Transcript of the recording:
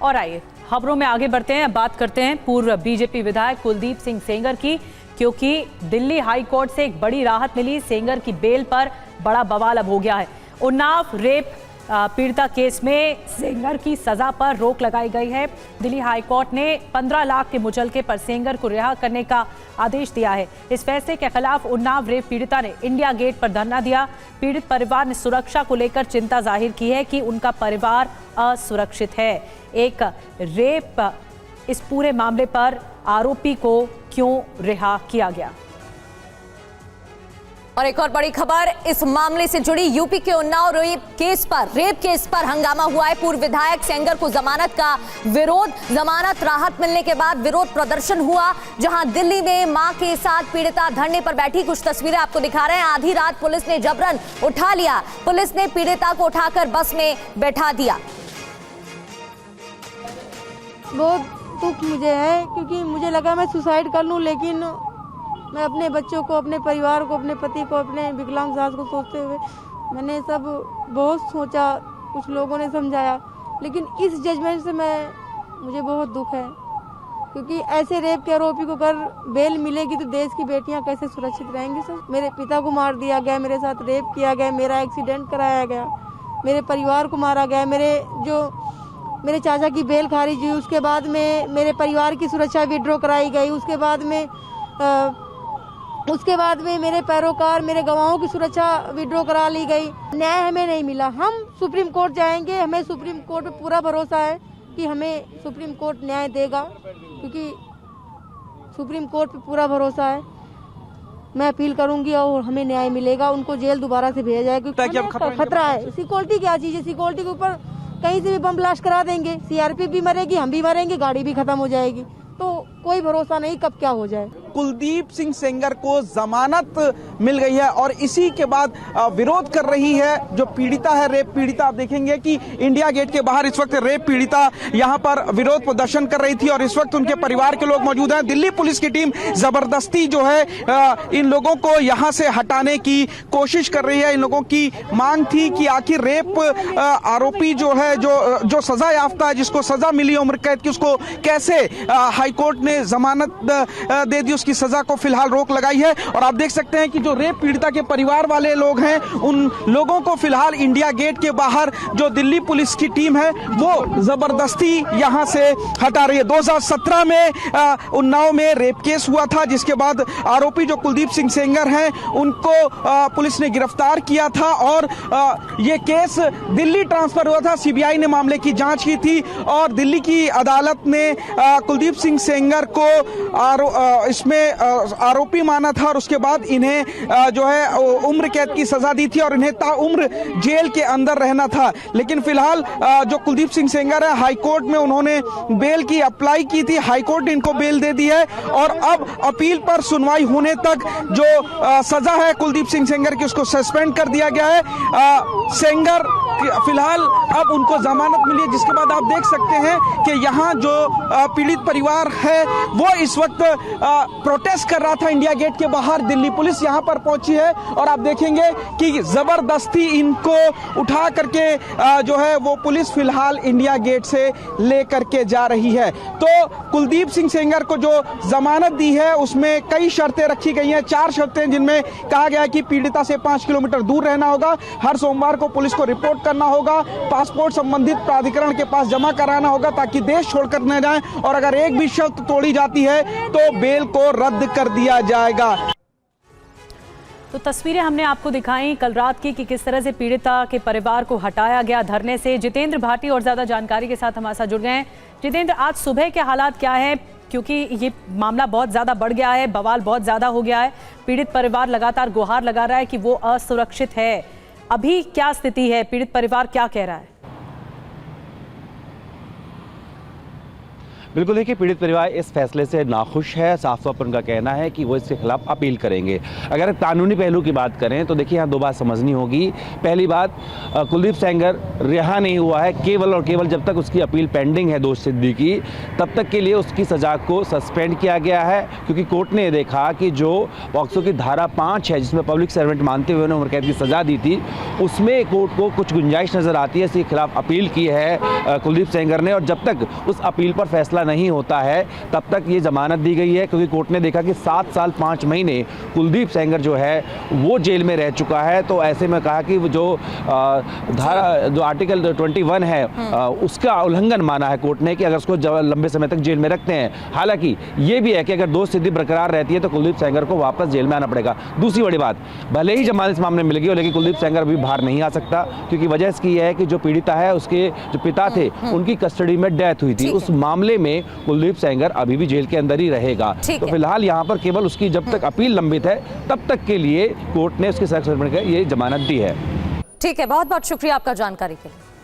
और आइए खबरों में आगे बढ़ते हैं। बात करते हैं पूर्व बीजेपी विधायक कुलदीप सिंह सेंगर की, क्योंकि दिल्ली हाई कोर्ट से एक बड़ी राहत मिली। सेंगर की बेल पर बड़ा बवाल अब हो गया है। उन्नाव रेप पीड़िता केस में सेंगर की सजा पर रोक लगाई गई है। दिल्ली हाई कोर्ट ने 15 लाख के मुचलके पर सेंगर को रिहा करने का आदेश दिया है। इस फैसले के खिलाफ उन्नाव रेप पीड़िता ने इंडिया गेट पर धरना दिया। पीड़ित परिवार ने सुरक्षा को लेकर चिंता जाहिर की है कि उनका परिवार असुरक्षित है। एक रेप इस पूरे मामले पर आरोपी को क्यों रिहा किया गया? और एक और बड़ी खबर इस मामले से जुड़ी, यूपी के उन्नाव रेप केस पर हंगामा हुआ है। पूर्व विधायक सेंगर को जमानत का विरोध, जमानत राहत मिलने के बाद विरोध प्रदर्शन हुआ, जहां दिल्ली में मां के साथ पीड़िता धरने पर बैठी। कुछ तस्वीरें आपको दिखा रहे हैं। आधी रात पुलिस ने जबरन उठा लिया। पुलिस ने पीड़िता को उठाकर बस में बैठा दिया। बहुत दुख मुझे है, क्योंकि मुझे लगा मैं सुसाइड कर लूं, लेकिन मैं अपने बच्चों को, अपने परिवार को, अपने पति को, अपने विकलांग सास को सोचते हुए मैंने सब बहुत सोचा, कुछ लोगों ने समझाया, लेकिन इस जजमेंट से मुझे बहुत दुख है, क्योंकि ऐसे रेप के आरोपी को अगर बेल मिलेगी तो देश की बेटियां कैसे सुरक्षित रहेंगी। सर, मेरे पिता को मार दिया गया, मेरे साथ रेप किया गया, मेरा एक्सीडेंट कराया गया, मेरे परिवार को मारा गया, मेरे चाचा की बेल खारिज हुई, उसके बाद में मेरे परिवार की सुरक्षा विड्रॉ कराई गई, उसके बाद में मेरे पैरोकार, मेरे गवाहों की सुरक्षा विड्रॉ करा ली गई। न्याय हमें नहीं मिला। हम सुप्रीम कोर्ट जाएंगे, हमें सुप्रीम कोर्ट पे पूरा भरोसा है कि हमें सुप्रीम कोर्ट न्याय देगा, क्योंकि सुप्रीम कोर्ट पे पूरा भरोसा है। मैं अपील करूंगी और हमें न्याय मिलेगा, उनको जेल दोबारा से भेजा जाए, क्योंकि खतरा है। सिक्योरिटी क्या चीज है? सिक्योरिटी के ऊपर कहीं से भी बम ब्लास्ट करा देंगे, सीआरपीएफ भी मरेगी, हम भी मरेंगे, गाड़ी भी खत्म हो जाएगी, तो कोई भरोसा नहीं कब क्या हो जाए। कुलदीप सिंह सेंगर को जमानत मिल गई है और इसी के बाद विरोध कर रही है जो पीड़िता है, रेप पीड़िता। आप देखेंगे कि इंडिया गेट के बाहर इस वक्त रेप पीड़िता यहां पर विरोध प्रदर्शन कर रही थी और इस वक्त उनके परिवार के लोग मौजूद हैं। दिल्ली पुलिस की टीम जबरदस्ती जो है इन लोगों को यहां से हटाने की कोशिश कर रही है। इन लोगों की मांग थी कि आखिर रेप आरोपी जो है, जो सजा याफ्ता है, जिसको सजा मिली उम्र कैद की, उसको कैसे हाईकोर्ट ने जमानत दे दी, उसकी सजा को फिलहाल रोक लगाई है। और आप देख सकते हैं कि जो रेप पीड़िता के परिवार वाले लोग हैं, उन लोगों को फिलहाल इंडिया गेट के बाहर जो दिल्ली पुलिस की टीम है वो जबरदस्ती यहां से हटा रही है। 2017 में उन्नाव में रेप केस हुआ था, जिसके बाद आरोपी जो कुलदीप सिंह सेंगर हैं उनको पुलिस ने गिरफ्तार किया था और ये केस दिल्ली ट्रांसफर हुआ था। सीबीआई ने मामले की जांच की थी और दिल्ली की अदालत ने कुलदीप सिंह सेंगर को इसमें आरोपी माना था और उसके बाद इन्हें जो है उम्र कैद की सजा दी थी और इन्हें ताउम्र जेल के अंदर रहना था। लेकिन फिलहाल जो कुलदीप सिंह सेंगर है, हाईकोर्ट में उन्होंने बेल की अप्लाई की थी, हाईकोर्ट ने इनको बेल दे दी है और अब अपील पर सुनवाई होने तक जो सजा है कुलदीप सिंह सेंगर की, उसको सस्पेंड कर दिया गया है। सेंगर फिलहाल अब उनको जमानत मिली है, जिसके बाद आप देख सकते हैं कि यहाँ जो पीड़ित परिवार है वो इस वक्त प्रोटेस्ट कर रहा था इंडिया गेट के बाहर। दिल्ली पुलिस यहाँ पर पहुंची है और आप देखेंगे कि जबरदस्ती इनको उठा करके जो है वो पुलिस फिलहाल इंडिया गेट से ले करके जा रही है। तो कुलदीप सिंह सेंगर को जो जमानत दी है उसमें कई शर्तें रखी गई हैं, 4 शर्तें, जिनमें कहा गया है कि पीड़िता से 5 किलोमीटर दूर रहना होगा, हर सोमवार को पुलिस को रिपोर्ट करना होगा, पासपोर्ट संबंधित प्राधिकरण के पास जमा कराना होगा ताकि देश छोड़कर न जाएं, और अगर एक भी शर्त तोड़ी जाती है तो बेल को रद्द कर दिया जाएगा। तो तस्वीरें हमने आपको दिखाई कल रात की कि किस तरह से पीड़िता के परिवार को हटाया गया धरने से। जितेंद्र भाटी और ज्यादा जानकारी के साथ हमारे साथ जुड़ गए हैं। जितेंद्र, आज सुबह के हालात क्या है, क्योंकि ये मामला बहुत ज्यादा बढ़ गया है, बवाल बहुत ज्यादा हो गया है, पीड़ित परिवार लगातार गुहार लगा रहा है कि वो असुरक्षित है। अभी क्या स्थिति है, पीड़ित परिवार क्या कह रहा है? बिल्कुल, देखिए पीड़ित परिवार इस फैसले से नाखुश है। साफ तौर पर उनका कहना है कि वो इसके खिलाफ अपील करेंगे। अगर कानूनी पहलू की बात करें तो देखिए यहाँ दो बात समझनी होगी। पहली बात, कुलदीप सेंगर रिहा नहीं हुआ है केवल और केवल जब तक उसकी अपील पेंडिंग है दोष सिद्धि की, तब तक के लिए उसकी सजा को सस्पेंड किया गया है, क्योंकि कोर्ट ने देखा कि जो पॉक्सो की धारा 5 है जिसमें पब्लिक सर्वेंट मानते हुए उन्हें उम्र कैद की सजा दी थी, उसमें कोर्ट को कुछ गुंजाइश नजर आती है। इसके खिलाफ अपील की है कुलदीप सेंगर ने, और जब तक उस अपील पर फैसला नहीं होता है तब तक ये जमानत दी गई है, क्योंकि कोर्ट ने देखा कि 7 साल 5 महीने कुलदीप सेंगर जो है वो जेल में रह चुका है। तो ऐसे में कहा कि जो धारा जो आर्टिकल 21 है उसका उल्लंघन माना है कोर्ट ने कि अगर उसको लंबे समय तक जेल में रखते हैं। हालांकि ये भी है कि अगर दोष सिद्धि बरकरार रहती है तो कुलदीप सेंगर को वापस जेल में आना पड़ेगा। दूसरी बड़ी बात, भले ही जमानत इस मामले में मिलेगी लेकिन कुलदीप सेंगर अभी बाहर नहीं आ सकता, क्योंकि वजह इसकी है कि जो पीड़िता है उसके जो पिता थे उनकी कस्टडी में डेथ हुई थी। उस मामले में कुलदीप सेंगर अभी भी जेल के अंदर ही रहेगा। तो फिलहाल यहाँ पर केवल उसकी जब तक अपील लंबित है तब तक के लिए कोर्ट ने उसके ये जमानत दी है। ठीक है, बहुत बहुत शुक्रिया आपका जानकारी के लिए।